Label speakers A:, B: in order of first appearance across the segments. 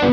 A: Hello,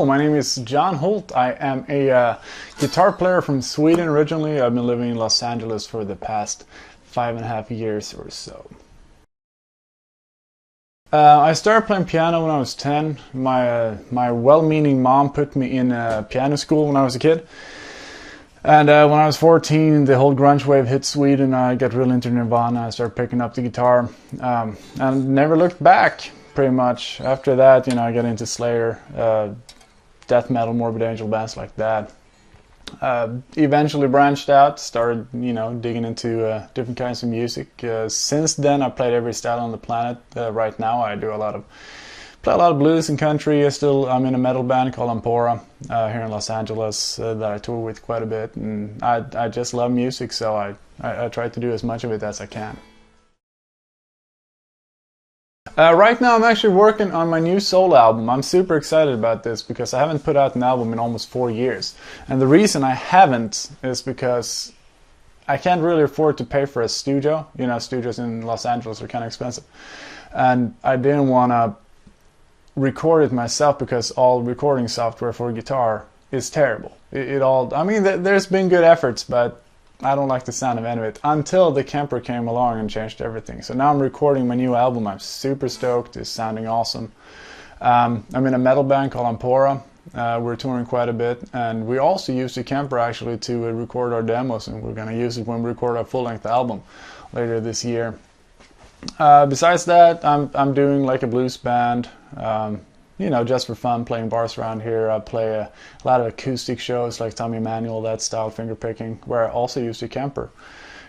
A: my name is John Holt. I am a guitar player from Sweden originally. I've been living in Los Angeles for the past 5.5 years or so. I started playing piano when I was 10. My well-meaning mom put me in piano school when I was a kid. And when I was 14, the whole grunge wave hit Sweden. I got really into Nirvana. I started picking up the guitar and never looked back. Pretty much after that, I got into Slayer, death metal, Morbid Angel, bands like that. Eventually branched out, started digging into different kinds of music. Since then, I played every style on the planet. Right now, I do play a lot of blues and country. I'm in a metal band called Ampora here in Los Angeles that I tour with quite a bit, and I just love music, so I try to do as much of it as I can. Right now I'm actually working on my new solo album. I'm super excited about this because I haven't put out an album in almost 4 years. And the reason I haven't is because I can't really afford to pay for a studio. Studios in Los Angeles are kind of expensive. And I didn't want to record it myself because all recording software for guitar is terrible. There's been good efforts, but I don't like the sound of any of it until the Kemper came along and changed everything. So now I'm recording my new album. I'm super stoked. It's sounding awesome. I'm in a metal band called Ampora. We're touring quite a bit, and we also use the Kemper actually to record our demos, and we're going to use it when we record our full-length album later this year. Besides that, I'm doing like a blues band. Just for fun, playing bars around here. I play a lot of acoustic shows like Tommy Emmanuel, that style, finger picking, where I also use the Kemper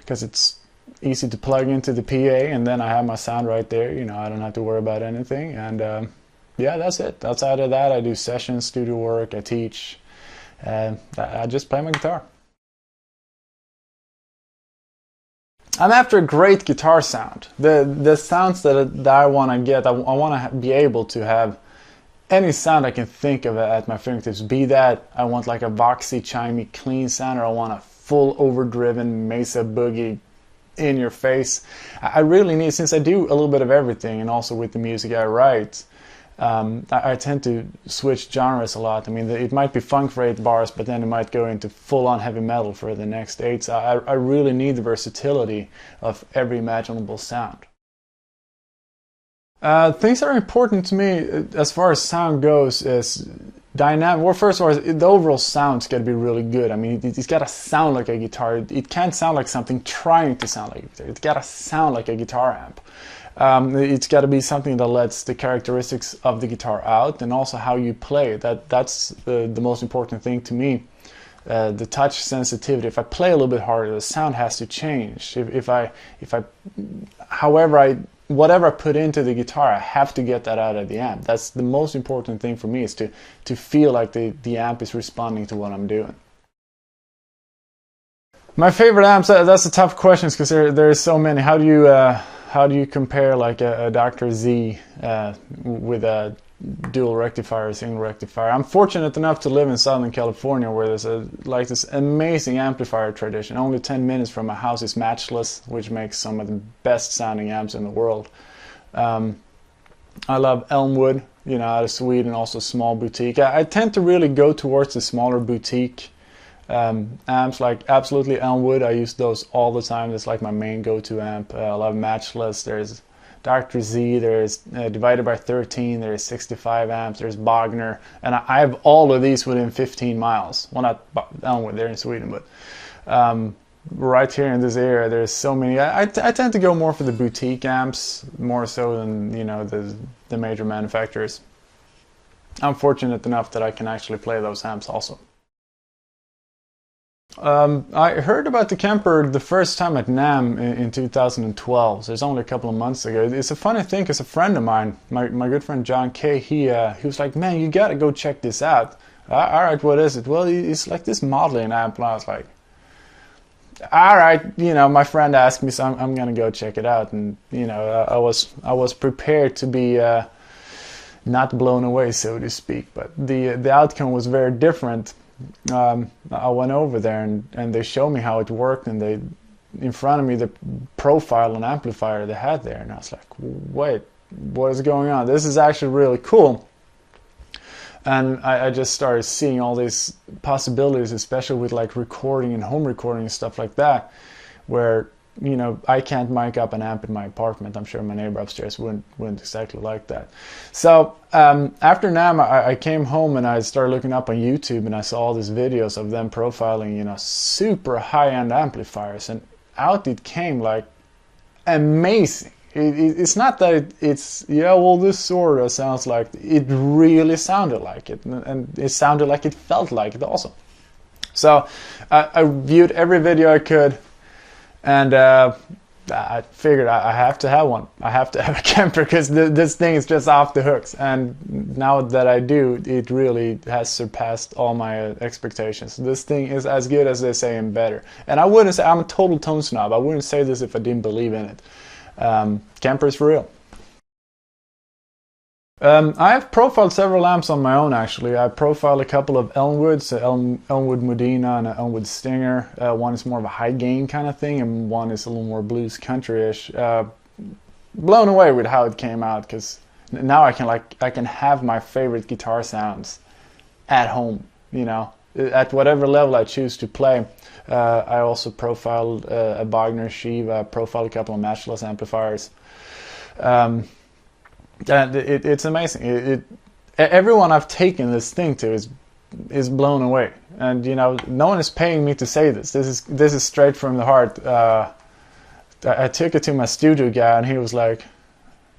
A: because it's easy to plug into the PA, and then I have my sound right there. I don't have to worry about anything, and yeah, that's it. Outside of that, I do sessions, studio work, I teach, and I just play my guitar. I'm after a great guitar sound. The sounds that I want to get, I want to be able to have any sound I can think of at my fingertips. Be that I want like a voxy, chimey, clean sound, or I want a full overdriven mesa boogie in your face. I really need, since I do a little bit of everything, and also with the music I write, I tend to switch genres a lot. It might be funk for 8 bars, but then it might go into full-on heavy metal for the next 8. So I really need the versatility of every imaginable sound. Things that are important to me as far as sound goes is dynamic. Well, first of all, the overall sound's got to be really good. It's got to sound like a guitar. It can't sound like something trying to sound like a guitar. It's got to sound like a guitar amp. It's got to be something that lets the characteristics of the guitar out, and also how you play. That's the most important thing to me. The touch sensitivity. If I play a little bit harder, the sound has to change. Whatever I put into the guitar, I have to get that out of the amp. That's the most important thing for me, is to feel like the amp is responding to what I'm doing. My favorite amps, that's a tough question because there are so many. How do you compare like a Dr. Z with a dual rectifier, single rectifier? I'm fortunate enough to live in Southern California, where there's this amazing amplifier tradition. Only 10 minutes from my house is Matchless, which makes some of the best sounding amps in the world. I love Elmwood, out of Sweden, also small boutique. I tend to really go towards the smaller boutique amps, like absolutely Elmwood. I use those all the time. That's like my main go-to amp. I love Matchless. There's Dr. Z, there's Divided by 13, there's 65 amps, there's Bogner, and I have all of these within 15 miles. Well, not Elmwood, they're in Sweden, but right here in this area, there's so many. I tend to go more for the boutique amps, more so than the major manufacturers. I'm fortunate enough that I can actually play those amps also. I heard about the Kemper the first time at NAMM in 2012, so it's only a couple of months ago. It's a funny thing because a friend of mine, my good friend John K, he was like, man, you gotta go check this out. Alright, what is it? Well, it's like this modeling amp, and I was like, alright, my friend asked me, so I'm gonna go check it out, and I was prepared to be not blown away, so to speak, but the outcome was very different. I went over there and they showed me how it worked, and they in front of me the profile and amplifier they had there, and I was like, wait, what is going on? This is actually really cool. And I just started seeing all these possibilities, especially with like recording and home recording and stuff like that, where, you know, I can't mic up an amp in my apartment. I'm sure my neighbor upstairs wouldn't exactly like that. So after NAMM, I came home and I started looking up on YouTube, and I saw all these videos of them profiling, you know, super high-end amplifiers, and out it came like amazing. It's not that it's, yeah, well, this sort of sounds like, it really sounded like it, and it sounded like it felt like it also. So I viewed every video I could, and I figured I have to have one. I have to have a Kemper, because this thing is just off the hooks. And now that I do, it really has surpassed all my expectations. This thing is as good as they say and better. And I wouldn't say, I'm a total tone snob. I wouldn't say this if I didn't believe in it. Kemper is for real. I have profiled several amps on my own, actually. I profiled a couple of Elmwoods, Elmwood Modena and an Elmwood Stinger. One is more of a high gain kind of thing, and one is a little more blues country-ish. Blown away with how it came out, because now I can have my favorite guitar sounds at home, you know, at whatever level I choose to play. I also profiled a Wagner Sheave. I profiled a couple of matchless amplifiers. It's amazing. Everyone I've taken this thing to is blown away, and you know, no one is paying me to say this. This is straight from the heart. I took it to my studio guy, and he was like,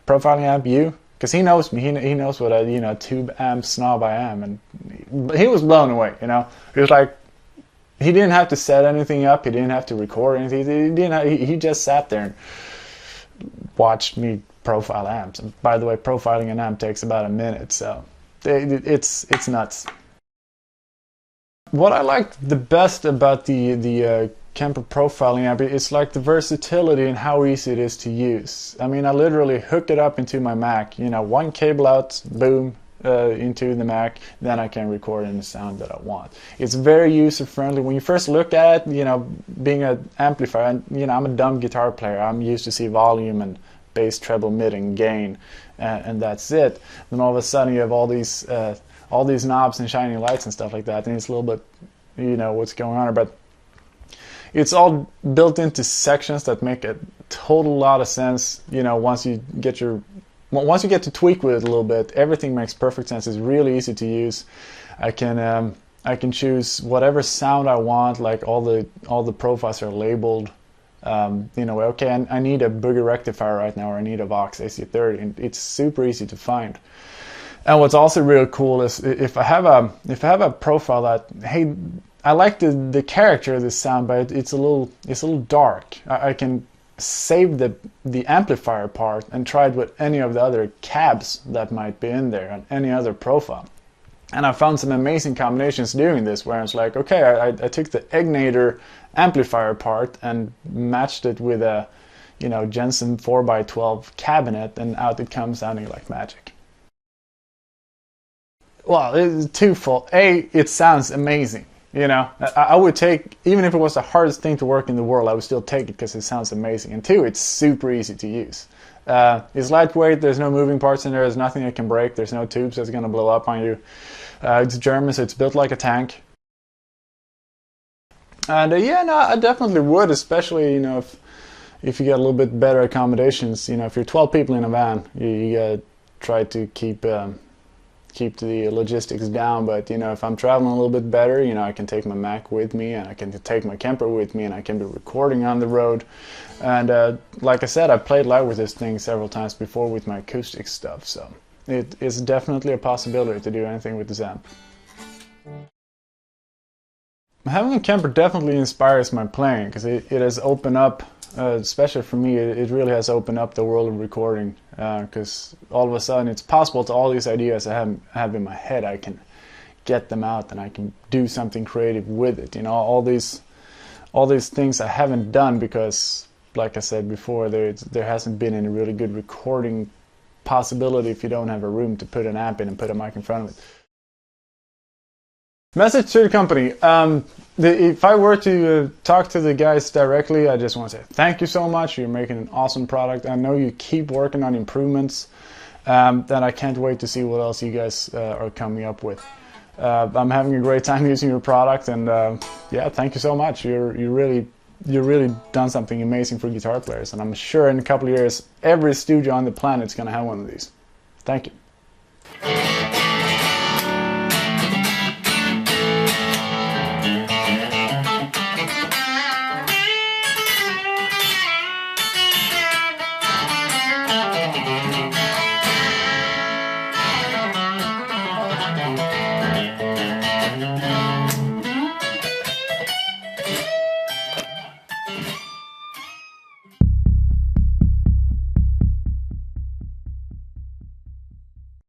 A: "Profiling amp, you?" Because he knows me. He knows what a, you know, tube amp snob I am, and he was blown away. You know, he was like, he didn't have to set anything up. He didn't have to record anything. He just sat there and watched me profile amps. And by the way, profiling an amp takes about a minute, so it's nuts. What I liked the best about the Kemper Profiling Amp is like the versatility and how easy it is to use. I mean, I literally hooked it up into my Mac, you know, one cable out, boom, into the Mac, then I can record in the sound that I want. It's very user friendly. When you first look at it, you know, being an amplifier, and you know, I'm a dumb guitar player. I'm used to see volume and bass, treble, mid, and gain, and that's it. Then all of a sudden you have all these knobs and shining lights and stuff like that, and it's a little bit, you know, what's going on. But it's all built into sections that make a total lot of sense. You know, once you get to tweak with it a little bit, everything makes perfect sense. It's really easy to use. I can choose whatever sound I want. Like all the profiles are labeled. You know, okay, I need a booger rectifier right now, or I need a Vox AC30, and it's super easy to find. And what's also real cool is if I have a profile that, hey, I like the character of this sound, but it's a little dark. I can save the amplifier part and try it with any of the other cabs that might be in there on any other profile. And I found some amazing combinations doing this, where it's like, okay, I took the Egnator amplifier part and matched it with a, you know, Jensen 4x12 cabinet, and out it comes sounding like magic. Well, it's twofold. A, it sounds amazing. You know, I would take, even if it was the hardest thing to work in the world, I would still take it because it sounds amazing. And two, it's super easy to use. It's lightweight, there's no moving parts in there, there's nothing that can break, there's no tubes that's going to blow up on you. It's German, so it's built like a tank. And yeah, no, I definitely would, especially, you know, if you get a little bit better accommodations. You know, if you're 12 people in a van, you gotta try to keep the logistics down. But you know, if I'm traveling a little bit better, you know, I can take my Mac with me, and I can take my Kemper with me, and I can be recording on the road. And like I said, I played live with this thing several times before with my acoustic stuff, so it is definitely a possibility to do anything with this amp. Having a Kemper definitely inspires my playing, because it has opened up, especially for me, it really has opened up the world of recording, because all of a sudden it's possible to all these ideas I have in my head, I can get them out and I can do something creative with it. You know, all these things I haven't done because, like I said before, there hasn't been any really good recording possibility if you don't have a room to put an amp in and put a mic in front of it. Message to the company. If I were to talk to the guys directly, I just want to say thank you so much. You're making an awesome product. I know you keep working on improvements. Then I can't wait to see what else you guys are coming up with. I'm having a great time using your product, and yeah, thank you so much. You really done something amazing for guitar players, and I'm sure in a couple of years every studio on the planet is going to have one of these. Thank you.